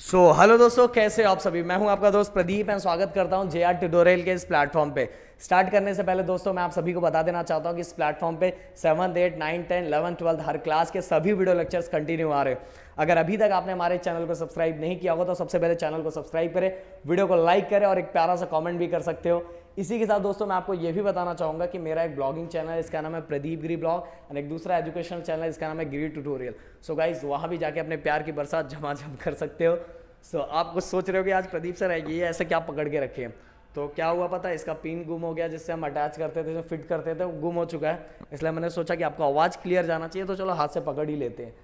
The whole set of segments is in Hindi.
हेलो दोस्तों, कैसे हो आप सभी। मैं हूं आपका दोस्त प्रदीप एंड स्वागत करता हूं जेआर ट्यूटोरियल के इस प्लेटफॉर्म पे। स्टार्ट करने से पहले दोस्तों मैं आप सभी को बता देना चाहता हूं कि इस प्लेटफॉर्म पे 7th 8 9 10 11 12 हर क्लास के सभी वीडियो लेक्चर्स कंटिन्यू आ रहे हैं। अगर अभी तक आपने हमारे चैनल को सब्सक्राइब नहीं किया होगा तो सबसे पहले चैनल को सब्सक्राइब करें, वीडियो को लाइक करें और एक प्यारा सा कॉमेंट भी कर सकते हो। इसी के साथ दोस्तों मैं आपको ये भी बताना चाहूंगा कि मेरा एक ब्लॉगिंग चैनल है, इसका नाम है प्रदीप गिरी ब्लॉग, और एक दूसरा एजुकेशनल चैनल है, इसका नाम है गिरी ट्यूटोरियल। सो गाइज वहाँ भी जाके अपने प्यार की बरसात झमाझम कर सकते हो। आप कुछ सोच रहे हो कि आज प्रदीप सर आएगी, ये ऐसे क्या पकड़ के रखे हैं। तो क्या हुआ पता है, इसका पिन गुम हो गया जिससे हम अटैच करते थे, जो फिट करते थे, वो गुम हो चुका है। इसलिए मैंने सोचा कि आपको आवाज़ क्लियर जाना चाहिए, तो चलो हाथ से पकड़ ही लेते हैं।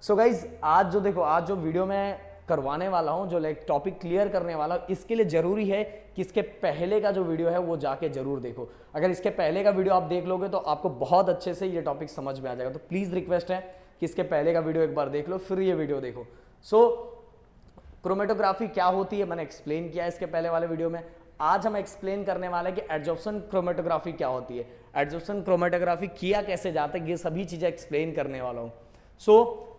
सो गाइज आज जो वीडियो मैं करवाने वाला हूँ, जो लाइक टॉपिक क्लियर करने वाला हूँ, इसके लिए ज़रूरी है कि इसके पहले का जो वीडियो है वो जाके जरूर देखो। अगर इसके पहले का वीडियो आप देख लोगे तो आपको बहुत अच्छे से ये टॉपिक समझ में आ जाएगा। तो प्लीज़ रिक्वेस्ट है कि इसके पहले का वीडियो एक बार देख लो, फिर ये वीडियो देखो। क्रोमेटोग्राफी क्या होती है मैंने एक्सप्लेन किया इसके पहले वाले वीडियो में। आज हम एक्सप्लेन करने वाले हैं कि एडजॉर्प्शन क्रोमेटोग्राफी क्या होती है, एडजॉर्प्शन क्रोमेटोग्राफी किया कैसे जाता है, ये सभी चीजें एक्सप्लेन करने वाला हूँ।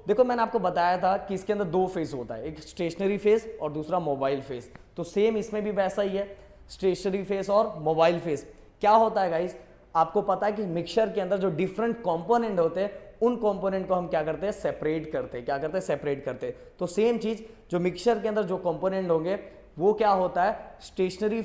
देखो मैंने आपको बताया था कि इसके अंदर दो फेज होता है, एक स्टेशनरी फेज और दूसरा मोबाइल फेज। तो सेम इसमें भी वैसा ही है, स्टेशनरी फेज और मोबाइल फेज। क्या होता है गाइस, आपको पता है कि मिक्सचर के अंदर जो डिफरेंट कंपोनेंट होते हैं उन कंपोनेंट को हम क्या करते हैं, सेपरेट करते हैं। क्या करते हैं, सेपरेट करते हैं। तो सेम चीज जो मिक्सचर के अंदर जो कंपोनेंट होंगे वो क्या होता है, स्टेशनरी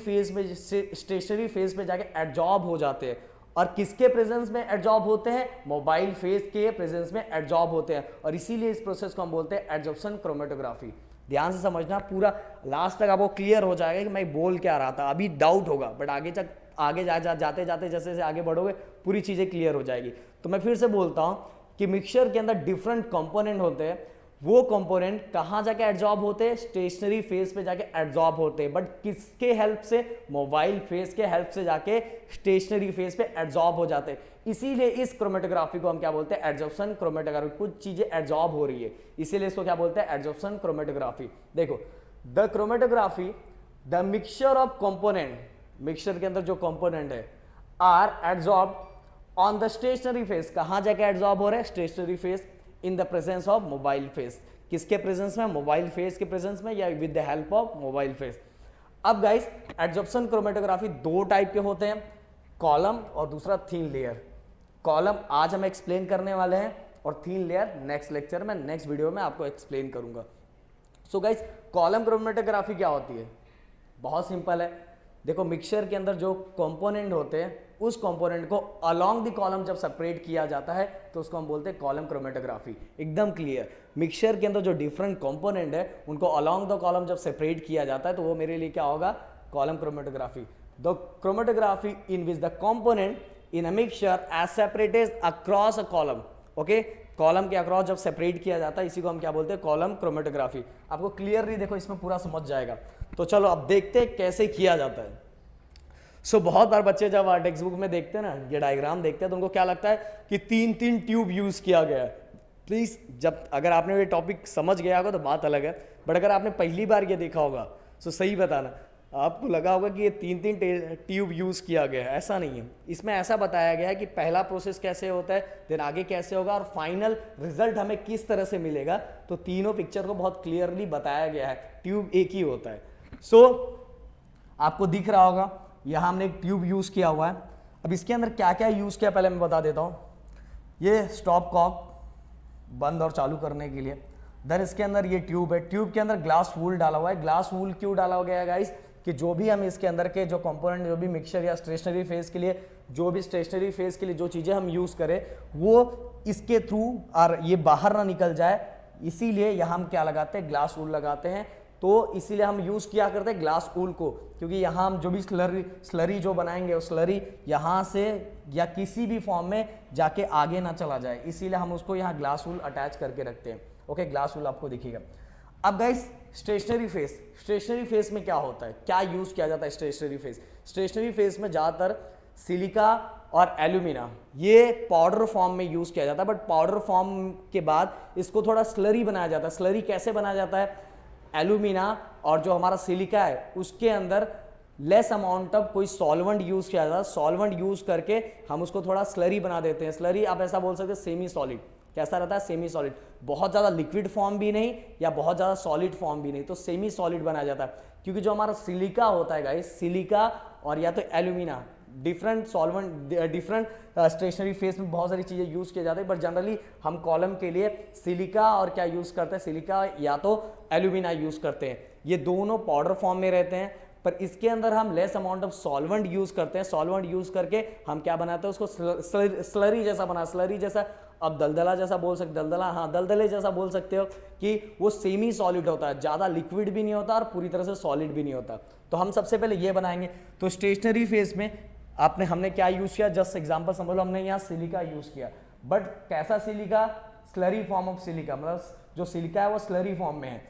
फेज में जाके एडजॉर्ब हो जाते हैं। और किसके प्रेजेंस में एडजॉर्ब होते हैं, मोबाइल फेज के प्रेजेंस में एडजॉर्ब होते हैं। और इसीलिए इस प्रोसेस को हम बोलते हैं एडजॉर्प्शन क्रोमेटोग्राफी। ध्यान से समझना, पूरा लास्ट तक आपको क्लियर हो जाएगा कि मैं बोल क्या रहा था। अभी डाउट होगा बट आगे जाते जाते जैसे जैसे आगे बढ़ोगे पूरी चीजें क्लियर हो जाएगी। तो मैं फिर से बोलता हूं कि मिक्सचर के अंदर डिफरेंट कंपोनेंट होते हैं, वो कंपोनेंट कहां जाके एडजॉर्ब होते हैं, स्टेशनरी फेज पे जाके एडजॉर्ब होते हैं। बट किसके हेल्प से, मोबाइल फेज के हेल्प से जाके स्टेशनरी फेज पे एडजॉर्ब हो जाते हैं। इसीलिए इस क्रोमेटोग्राफी को हम क्या बोलते हैं, एडजॉर्प्शन क्रोमेटोग्राफी। कुछ चीजें एडजॉर्ब हो रही है इसीलिए इसको क्या बोलते हैं, एडजॉर्प्शन क्रोमेटोग्राफी। देखो the chromatography the mixture of component, mixture के अंदर जो कंपोनेंट है are adsorb on the stationary phase. कहां जाके एडजॉर्ब हो रहे हैं, stationary phase, in the presence of mobile phase. किसके प्रेजेंस में, मोबाइल फेज के प्रेजेंस में या with the help of mobile phase. अब गाइस एडजॉर्प्शन क्रोमेटोग्राफी दो टाइप के होते हैं, कॉलम और दूसरा थीन लेयर। कॉलम आज हम एक्सप्लेन करने वाले हैं और थीन लेयर नेक्स्ट लेक्चर में, नेक्स्ट वीडियो में आपको एक्सप्लेन करूंगा। सो गाइस कॉलम क्रोमेटोग्राफी क्या होती है, बहुत सिंपल है। देखो मिक्सचर के अंदर जो कंपोनेंट होते हैं उस कंपोनेंट को अलोंग द कॉलम जब सेपरेट किया जाता है तो उसको हम बोलते हैं कॉलम क्रोमेटोग्राफी। एकदम क्लियर, मिक्सचर के अंदर जो डिफरेंट कंपोनेंट है उनको अलोंग द कॉलम जब सेपरेट किया जाता है तो वो मेरे लिए क्या होगा, column chromatography. The chromatography in which the component in a mixture are separated across a column. Okay, column के अक्रॉस जब सेपरेट किया जाता है इसी को हम क्या बोलते हैं, कॉलम क्रोमेटोग्राफी। आपको क्लियरली देखो इसमें पूरा समझ जाएगा। तो चलो अब देखते हैं कैसे किया जाता है। बहुत बार बच्चे जब टेक्स्ट बुक में देखते हैं ना, ये डायग्राम देखते हैं तो उनको क्या लगता है कि तीन तीन ट्यूब यूज किया गया है। प्लीज जब अगर आपने ये टॉपिक समझ गया होगा तो बात अलग है, बट अगर आपने पहली बार ये देखा होगा तो सही बताना, आपको लगा होगा कि ये तीन तीन ट्यूब यूज किया गया है। ऐसा नहीं है, इसमें ऐसा बताया गया है कि पहला प्रोसेस कैसे होता है, देन आगे कैसे होगा और फाइनल रिजल्ट हमें किस तरह से मिलेगा। तो तीनों पिक्चर को बहुत क्लियरली बताया गया है, ट्यूब एक ही होता है। आपको दिख रहा होगा यहां हमने एक ट्यूब यूज किया हुआ है। अब इसके अंदर क्या क्या यूज किया पहले मैं बता देता हूं। ये स्टॉप कॉक बंद और चालू करने के लिए। देन इसके अंदर ये ट्यूब है, ट्यूब के अंदर ग्लास वूल डाला हुआ है। ग्लास वूल क्यों डाला गया है गाइस, कि जो भी हम इसके अंदर के जो कंपोनेंट, जो भी मिक्सचर या स्टेशनरी फेज के लिए, जो भी स्टेशनरी फेज के लिए जो चीजें हम यूज करें वो इसके थ्रू और ये बाहर ना निकल जाए, इसीलिए यहां हम क्या लगाते हैं, ग्लास वूल लगाते हैं। तो इसीलिए हम यूज किया करते हैं ग्लास वूल को, क्योंकि यहाँ हम जो भी स्लरी जो बनाएंगे वो स्लरी यहाँ से या किसी भी फॉर्म में जाके आगे ना चला जाए, इसीलिए हम उसको यहाँ ग्लास वूल अटैच करके रखते हैं। ओके, ग्लास वूल आपको दिखेगा। अब guys stationary phase, stationary phase में क्या होता है, क्या यूज किया जाता है स्टेशनरी फेज। स्टेशनरी फेज में ज्यादातर सिलिका और एल्यूमिना ये पाउडर फॉर्म में यूज किया जाता है, बट पाउडर फॉर्म के बाद इसको थोड़ा स्लरी बनाया जाता है। स्लरी कैसे बनाया जाता है, एल्यूमिना और जो हमारा सिलिका है उसके अंदर लेस अमाउंट ऑफ कोई सॉल्वेंट यूज किया जाता है, सॉल्वेंट यूज करके हम उसको थोड़ा स्लरी बना देते हैं। स्लरी आप ऐसा बोल सकते हैं सेमी सॉलिड, कैसा रहता है सेमी सॉलिड, बहुत ज़्यादा लिक्विड फॉर्म भी नहीं या बहुत ज़्यादा सॉलिड फॉर्म भी नहीं, तो सेमी सॉलिड बनाया जाता है। क्योंकि जो हमारा सिलिका होता है गाइस, सिलिका और या तो alumina, different solvent different stationary phase में बहुत सारी चीज़ें यूज़ किए जाते हैं, बट जनरली हम कॉलम के लिए सिलिका और क्या यूज़ करते हैं, सिलिका या तो एल्यूमिना यूज़ करते हैं। ये दोनों पाउडर फॉर्म में रहते हैं, पर इसके अंदर हम less amount of solvent use करते हैं। सॉल्वेंट यूज़ करके हम क्या बनाते हैं, उसको स्लरी जैसा बना, स्लरी जैसा, अब दलदला जैसा बोल सकते, दलदला हाँ दलदले जैसा बोल सकते हो कि वो सेमी सॉलिड होता है, ज़्यादा लिक्विड भी नहीं होता और पूरी तरह से सॉलिड भी नहीं होता। तो हम सबसे पहले ये बनाएंगे। तो स्टेशनरी फेज में हमने क्या यूज़ किया, जस्ट एग्जांपल समझ लो, हमने यहाँ सिलिका यूज़ किया, बट कैसा silica, slurry form of silica, मतलब जो सिलिका है वो स्लरी फॉर्म में है,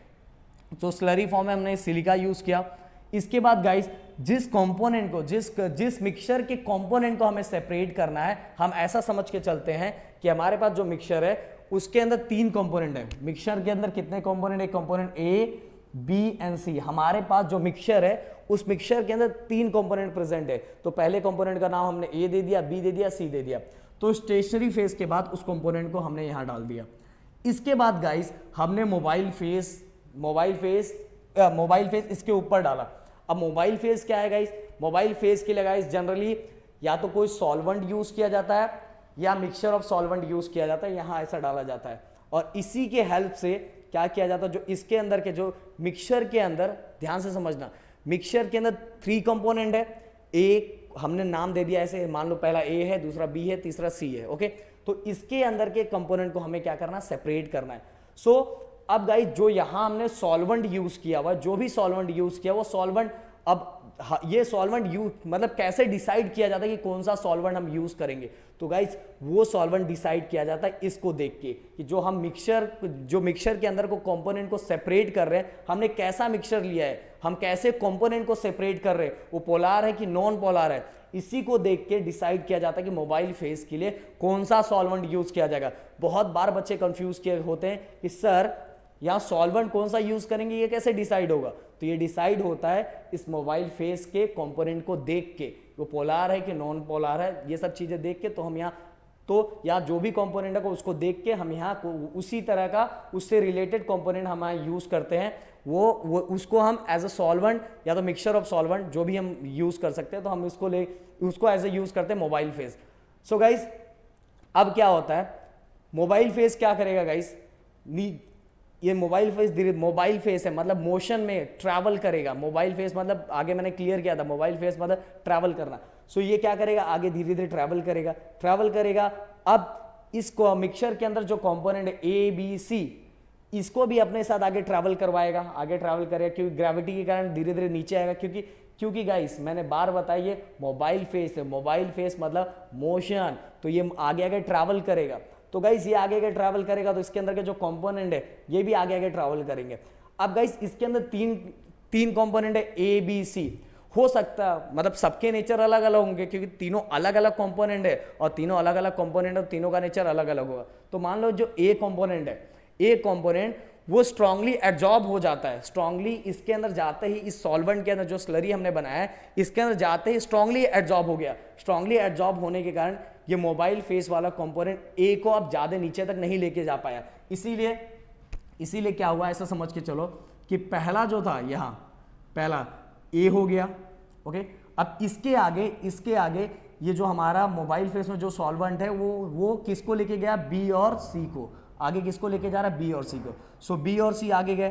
तो स्लरी फॉर्म में हमने सिलिका यूज़ किया। इसके बाद गाइस जिस कंपोनेंट को, जिस मिक्सचर के कंपोनेंट को हमें सेपरेट करना है, हम ऐसा समझ के चलते हैं कि हमारे पास जो मिक्सचर है उसके अंदर 3 कंपोनेंट है। मिक्सचर के अंदर कितने कंपोनेंट, एक कंपोनेंट ए, बी एंड सी। हमारे पास जो मिक्सचर है उस मिक्सचर के अंदर 3 कंपोनेंट प्रेजेंट है। तो पहले कंपोनेंट का नाम हमने ए दे दिया, बी दे दिया, सी दे दिया। तो स्टेशनरी फेज के बाद उस कंपोनेंट को हमने यहां डाल दिया। इसके बाद गाइस हमने मोबाइल फेज इसके ऊपर डाला। अब मोबाइल फेज क्या है गाइस, मोबाइल फेज के लिए गाइस जनरली या तो कोई सॉल्वेंट यूज किया जाता है या मिक्सचर ऑफ सॉल्वेंट यूज किया जाता है, यहां ऐसा डाला जाता है। और इसी के हेल्प से क्या किया जाता है, जो इसके अंदर के जो मिक्सचर के अंदर, ध्यान से समझना, मिक्सचर के अंदर 3 कंपोनेंट है। ए हमने नाम दे दिया ऐसे, मान लो पहला ए है, दूसरा बी है, तीसरा सी है, ओके। तो इसके अंदर के कंपोनेंट को हमें क्या करना है, सेपरेट करना है। सो अब गाइस जो यहां हमने सॉल्वेंट यूज किया हुआ, जो भी सॉल्वेंट यूज किया वो सॉल्वेंट, अब ये सॉल्वेंट यूज मतलब कैसे डिसाइड किया जाता है कि कौन सा सॉल्वेंट हम यूज करेंगे, तो गाइस वो सॉल्वेंट डिसाइड किया जाता है इसको देख के कि जो मिक्सचर के अंदर को कंपोनेंट को सेपरेट कर रहे हैं, हमने कैसा मिक्सचर लिया है, हम कैसे कंपोनेंट को सेपरेट कर रहे हैं, वो पोलार है कि नॉन पोलार है, इसी को देख के डिसाइड किया जाता है कि मोबाइल फेज के लिए कौन सा सॉल्वेंट यूज किया जाएगा। बहुत बार बच्चे कंफ्यूज किए होते हैं कि सर यहाँ सॉल्वेंट कौन सा यूज करेंगे, ये कैसे डिसाइड होगा, तो ये डिसाइड होता है इस मोबाइल फेज के कंपोनेंट को देख के, वो पोलार है कि नॉन पोलार है, ये सब चीजें देख के, तो हम यहाँ तो या जो भी कंपोनेंट है उसको देख के हम यहाँ उसी तरह का उससे रिलेटेड कंपोनेंट हम यहाँ यूज करते हैं, वो उसको हम एज अ सॉल्वेंट या तो मिक्सचर ऑफ सॉल्वेंट जो भी हम यूज कर सकते हैं, तो हम उसको एज ए यूज करते हैं मोबाइल फेज। सो गाइस अब क्या होता है, मोबाइल फेज क्या करेगा गाइस, ये मोबाइल फेज है, मतलब मोशन में ट्रैवल करेगा। मोबाइल फेज मतलब आगे मैंने क्लियर किया था, मोबाइल फेज मतलब ट्रैवल करना। सो ये क्या करेगा, आगे धीरे धीरे ट्रैवल करेगा। अब इसको मिक्सचर के अंदर जो कंपोनेंट है ए बी सी, इसको भी अपने साथ आगे ट्रैवल करेगा, क्योंकि ग्रेविटी के कारण धीरे धीरे नीचे आएगा। क्योंकि गाइस मैंने बार बताई ये मोबाइल फेज है, मोबाइल फेज मतलब मोशन, तो ये आगे ट्रैवल करेगा। तो गाइस ये आगे ट्रैवल करेगा, तो इसके अंदर के जो कंपोनेंट है ये भी आगे ट्रैवल करेंगे। अब गाइस इसके अंदर तीन कंपोनेंट है ए बी सी। हो सकता है मतलब सबके नेचर अलग अलग होंगे, क्योंकि तीनों अलग अलग कंपोनेंट है और तीनों अलग अलग कंपोनेंट और तीनों का नेचर अलग अलग होगा। तो मान लो जो ए कंपोनेंट है, ए कंपोनेंट वो स्ट्रांगली एब्जॉर्ब हो जाता है, स्ट्रांगली इसके अंदर जाते ही, इस सॉल्वेंट के अंदर जो स्लरी हमने बनाया है इसके अंदर जाते ही स्ट्रांगली एब्जॉर्ब हो गया। स्ट्रांगली एब्जॉर्ब होने के कारण ये मोबाइल फेस वाला कंपोनेंट ए को अब ज्यादा नीचे तक नहीं लेके जा पाया। इसीलिए क्या हुआ, ऐसा समझ के चलो कि पहला जो था यहाँ, पहला ए हो गया, ओके। अब इसके आगे ये जो हमारा मोबाइल फेस में जो सॉल्वेंट है वो किसको लेके गया, बी और सी को। आगे किसको लेके जा रहा है, बी और सी को। सो बी और सी आगे गए,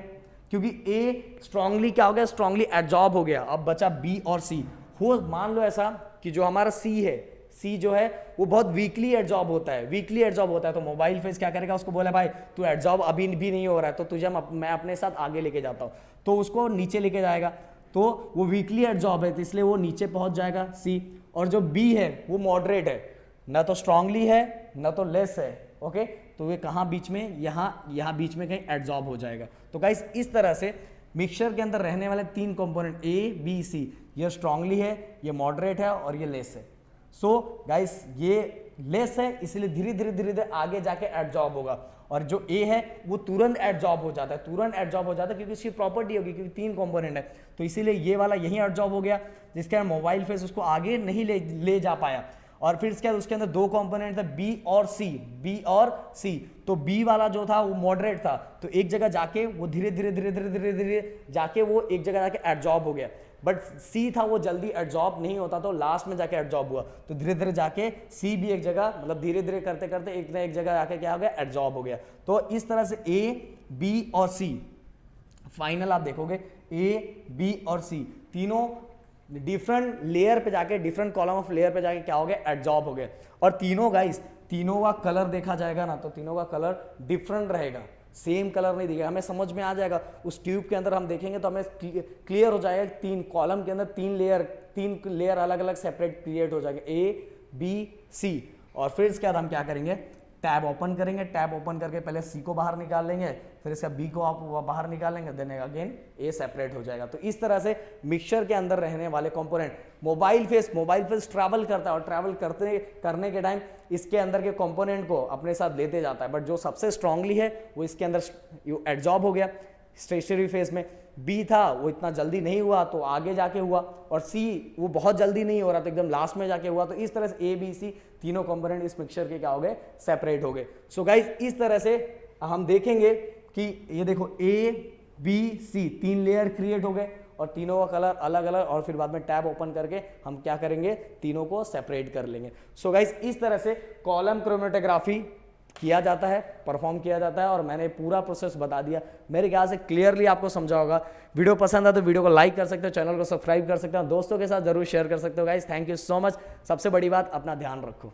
क्योंकि ए स्ट्रांगली क्या हो गया, स्ट्रांगली एब्जॉर्ब हो गया। अब बचा बी और सी। मान लो ऐसा कि जो हमारा सी है, सी जो है वो बहुत वीकली एब्जॉर्ब होता है, तो मोबाइल फेस क्या करेगा, उसको बोला भाई तू एब्जॉर्ब अभी भी नहीं हो रहा है, तो तुझे मैं अपने साथ आगे लेके जाता हूँ, तो उसको नीचे लेके जाएगा। तो वो वीकली एब्जॉर्ब है, तो इसलिए वो नीचे पहुंच जाएगा सी। और जो बी है वो मॉडरेट है, ना तो स्ट्रांगली है ना तो लेस है, ओके। तो ये कहाँ बीच में, यहाँ बीच में कहीं एब्जॉर्ब हो जाएगा। तो गाइस इस तरह से मिक्सचर के अंदर रहने वाले 3 कंपोनेंट ए बी सी, ये स्ट्रांगली है, ये मॉडरेट है और ये लेस है। सो गाइस लेस है, इसलिए धीरे धीरे धीरे धीरे आगे जाके एडजॉर्ब होगा, और जो ए है वो तुरंत एडजॉर्ब हो जाता है, तुरंत एडजॉर्ब हो जाता है क्योंकि इसकी प्रॉपर्टी होगी, क्योंकि 3 कंपोनेंट है, तो इसीलिए ये वाला यहीं एडजॉर्ब हो गया, जिसके अंदर मोबाइल फेस उसको आगे नहीं ले जा पाया। और फिर इसके बाद उसके अंदर 2 कंपोनेंट थे बी और सी, तो बी वाला जो था वो मॉडरेट था, तो एक जगह जाके वो धीरे धीरे धीरे धीरे धीरे धीरे जाके वो एक जगह जाके एडजॉर्ब हो गया, बट सी था वो जल्दी एडजॉर्ब नहीं होता, तो लास्ट में जाके एडजॉर्ब हुआ, तो धीरे धीरे जाके सी भी एक जगह, मतलब धीरे धीरे करते करते एक ना एक जगह जाके क्या हो गया, एडजॉर्ब हो गया। तो इस तरह से ए, बी और सी, फाइनल आप देखोगे ए, बी और सी तीनों डिफरेंट लेयर पे जाके, डिफरेंट कॉलम ऑफ लेयर पे जाके क्या हो गया, एडजॉर्ब हो गए। और तीनों गाइस, तीनों का कलर देखा जाएगा ना, तो तीनों का कलर डिफरेंट रहेगा, सेम कलर नहीं दिखेगा, हमें समझ में आ जाएगा। उस ट्यूब के अंदर हम देखेंगे तो हमें क्लियर हो जाएगा, 3 कॉलम के अंदर 3 लेयर अलग अलग सेपरेट क्रिएट हो जाएंगे, ए, बी, सी। और फिर इसके बाद हम क्या करेंगे, टैब ओपन करेंगे, टैब ओपन करके पहले सी को बाहर निकाल लेंगे, फिर इसका बी को आप बाहर निकालेंगे, देन अगेन ए सेपरेट हो जाएगा। तो इस तरह से मिक्सचर के अंदर रहने वाले कंपोनेंट, मोबाइल फेस ट्रैवल करता है, और ट्रैवल करने के टाइम इसके अंदर के कंपोनेंट को अपने साथ लेते जाता है, बट जो सबसे स्ट्रांगली है वो इसके अंदर एडजॉर्ब हो गया स्टेशनरी फेस में। बी था वो इतना जल्दी नहीं हुआ तो आगे जाके हुआ, और सी वो बहुत जल्दी नहीं हो रहा तो एकदम लास्ट में जाके हुआ। तो इस तरह से ए, बी, सी तीनों कंपोनेंट इस मिक्सचर के क्या हो गए, सेपरेट हो गए। सो गाइज इस तरह से हम देखेंगे कि ये देखो ए, बी, सी 3 लेयर क्रिएट हो गए, और तीनों का कलर अलग अलग, और फिर बाद में टैब ओपन करके हम क्या करेंगे, तीनों को सेपरेट कर लेंगे। सो गाइज इस तरह से कॉलम क्रोमेटोग्राफी किया जाता है, परफॉर्म किया जाता है, और मैंने पूरा प्रोसेस बता दिया, मेरे ख्याल से क्लियरली आपको समझा होगा। वीडियो पसंद है तो वीडियो को लाइक कर सकते हो, चैनल को सब्सक्राइब कर सकते हो, दोस्तों के साथ जरूर शेयर कर सकते हो guys. Thank you so much. सबसे बड़ी बात, अपना ध्यान रखो।